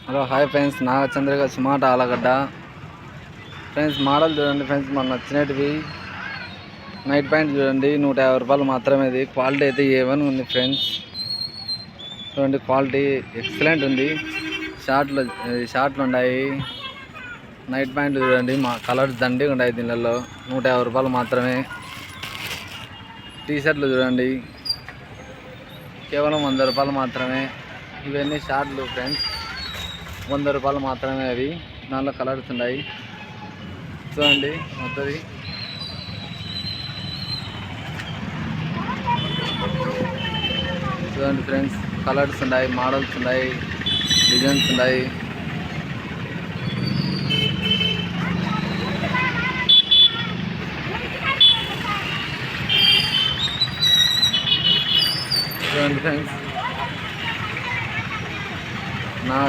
Hello hi friends, నా చంద్రగా సుమాట Allagadda. Friends model చూడండి friends, మనకు నచ్చినవి నైట్ ప్యాంట్ చూడండి, 150 రూపాయలు మాత్రమే. ఇది క్వాలిటీ అయితే A1 ఉంది ఫ్రెండ్స్. చూడండి క్వాలిటీ ఎక్సలెంట్ ఉంది. షార్ట్లు ఉన్నాయి. నైట్ ప్యాంట్లు చూడండి, మా కలర్స్ దండిగా ఉన్నాయి దీనిలో. 150 రూపాయలు మాత్రమే. టీ షర్ట్లు చూడండి, కేవలం 100 రూపాయలు మాత్రమే. ఇవన్నీ షార్ట్లు ఫ్రెండ్స్, 100 రూపాయలు మాత్రమే. అవి దానిలో కలర్స్ ఉన్నాయి చూడండి. మొత్తది చూడండి ఫ్రెండ్స్, కలర్స్ ఉన్నాయి, మోడల్స్ ఉన్నాయి, డిజైన్స్ ఉన్నాయి. చూడండి ఫ్రెండ్స్, నా